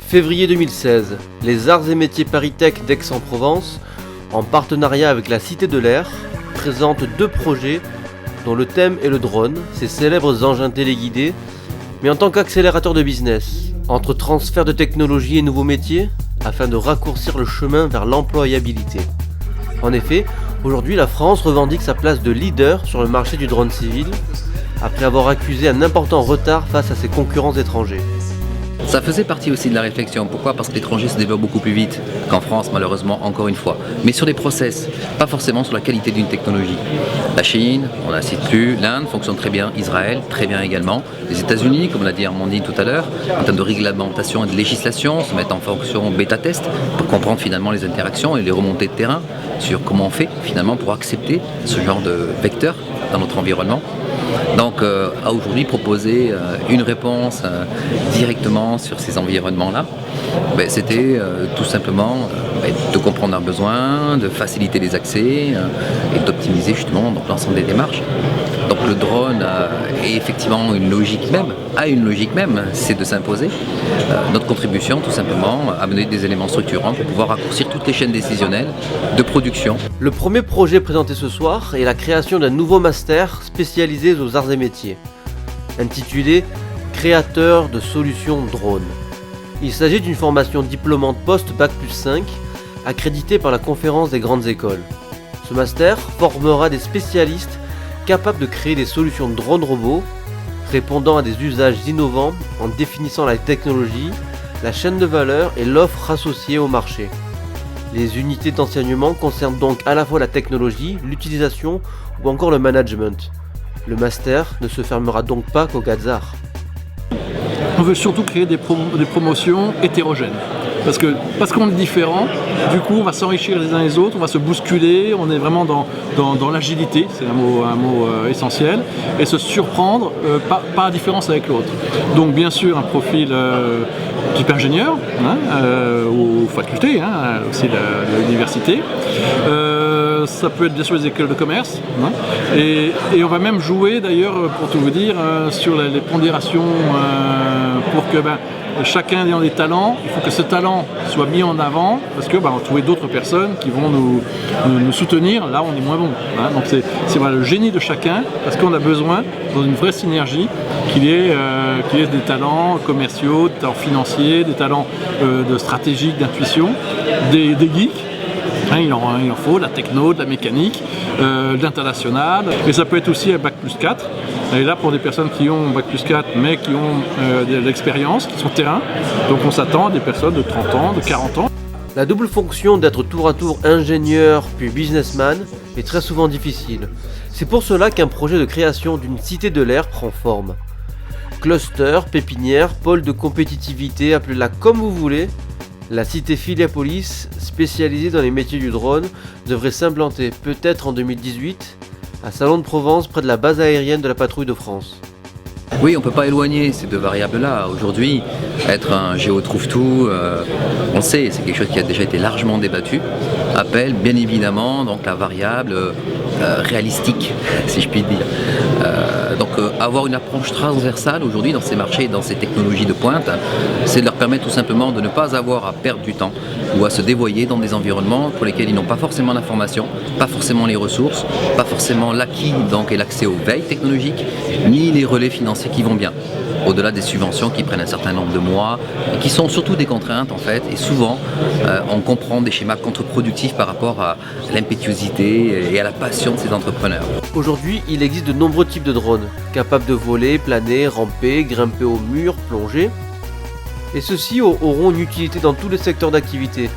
Février 2016, les Arts et Métiers ParisTech d'Aix-en-Provence, en partenariat avec la Cité de l'Air, présentent 2 projets dont le thème est le drone, ces célèbres engins téléguidés, mais en tant qu'accélérateur de business, entre transfert de technologie et nouveaux métiers, afin de raccourcir le chemin vers l'employabilité. En effet, aujourd'hui la France revendique sa place de leader sur le marché du drone civil, après avoir accusé un important retard face à ses concurrents étrangers. Ça faisait partie aussi de la réflexion. Pourquoi ? Parce que l'étranger se développe beaucoup plus vite qu'en France, malheureusement, encore une fois. Mais sur des process, pas forcément sur la qualité d'une technologie. La Chine, on ne la cite plus, l'Inde fonctionne très bien, Israël, très bien également. Les États-Unis, comme l'a dit Armandine tout à l'heure, en termes de réglementation et de législation, se mettent en fonction bêta-test pour comprendre finalement les interactions et les remontées de terrain sur comment on fait finalement pour accepter ce genre de vecteur dans notre environnement. Donc à aujourd'hui proposer une réponse directement sur ces environnements-là, c'était tout simplement de comprendre leurs besoins, de faciliter les accès et d'optimiser justement donc, l'ensemble des démarches. Donc le drone est effectivement a une logique même, c'est de s'imposer. Notre contribution tout simplement à amener des éléments structurants pour pouvoir raccourcir toutes les chaînes décisionnelles de production. Le premier projet présenté ce soir est la création d'un nouveau master spécialisé aux arts et métiers, intitulé « Créateur de solutions drone ». Il s'agit d'une formation diplômante post-Bac plus 5, accréditée par la Conférence des grandes écoles. Ce master formera des spécialistes capables de créer des solutions de drones robots, répondant à des usages innovants en définissant la technologie, la chaîne de valeur et l'offre associée au marché. Les unités d'enseignement concernent donc à la fois la technologie, l'utilisation ou encore le management. Le master ne se fermera donc pas qu'au Gazar. On veut surtout créer des promotions hétérogènes. Parce qu'on est différent, du coup on va s'enrichir les uns les autres, on va se bousculer, on est vraiment dans l'agilité, c'est un mot essentiel, et se surprendre par la différence avec l'autre. Donc bien sûr un profil type ingénieur, ou faculté, aussi de l'université. Ça peut être bien sûr les écoles de commerce, et on va même jouer d'ailleurs, pour tout vous dire, sur les pondérations pour que chacun ayant des talents, il faut que ce talent soit mis en avant parce que on va trouver d'autres personnes qui vont nous soutenir là où on est moins bon. Donc c'est le génie de chacun parce qu'on a besoin dans une vraie synergie qu'il y ait des talents commerciaux, des talents financiers, des talents de stratégique, d'intuition, des geeks. Il en faut, de la techno, de la mécanique, de l'international. Et ça peut être aussi un Bac plus 4. Et là, pour des personnes qui ont Bac plus 4, mais qui ont de l'expérience, qui sont terrain. Donc on s'attend à des personnes de 30 ans, de 40 ans. La double fonction d'être tour à tour ingénieur puis businessman est très souvent difficile. C'est pour cela qu'un projet de création d'une cité de l'air prend forme. Cluster, pépinière, pôle de compétitivité, appelez-la comme vous voulez, la cité Filiapolis, spécialisée dans les métiers du drone, devrait s'implanter peut-être en 2018 à Salon de Provence près de la base aérienne de la Patrouille de France. Oui, on ne peut pas éloigner ces 2 variables-là. Aujourd'hui, être un géo-trouve-tout, on le sait, c'est quelque chose qui a déjà été largement débattu, appelle bien évidemment donc, la variable réalistique, si je puis dire. Avoir une approche transversale aujourd'hui dans ces marchés, dans ces technologies de pointe, c'est de leur permettre tout simplement de ne pas avoir à perdre du temps ou à se dévoyer dans des environnements pour lesquels ils n'ont pas forcément l'information, pas forcément les ressources, pas forcément l'acquis donc, et l'accès aux veilles technologiques, ni les relais financiers qui vont bien. Au-delà des subventions qui prennent un certain nombre de mois et qui sont surtout des contraintes en fait, et souvent on comprend des schémas contre-productifs par rapport à l'impétuosité et à la passion de ces entrepreneurs. Aujourd'hui, il existe de nombreux types de drones, capables de voler, planer, ramper, grimper aux murs, plonger. Et ceux-ci auront une utilité dans tous les secteurs d'activité.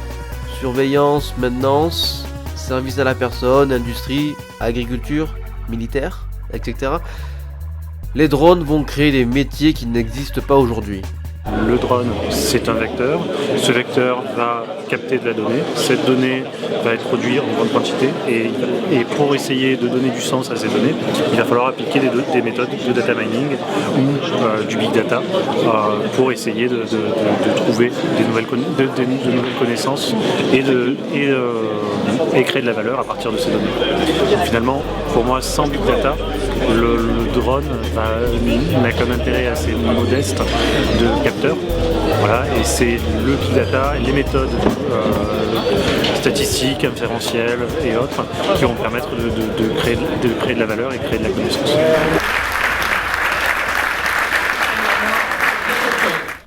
Surveillance, maintenance, service à la personne, industrie, agriculture, militaire, etc. Les drones vont créer des métiers qui n'existent pas aujourd'hui. Le drone, c'est un vecteur. Ce vecteur va capter de la donnée. Cette donnée va être produite en grande quantité. Et pour essayer de donner du sens à ces données, il va falloir appliquer des méthodes de data mining ou du big data pour essayer de trouver de nouvelles connaissances et créer de la valeur à partir de ces données. Donc, finalement, pour moi, sans big data, le drone n'a qu'un intérêt assez modeste de capteur Voilà, et c'est le big data, les méthodes statistiques, inférentielles et autres qui vont permettre de créer de la valeur et créer de la connaissance.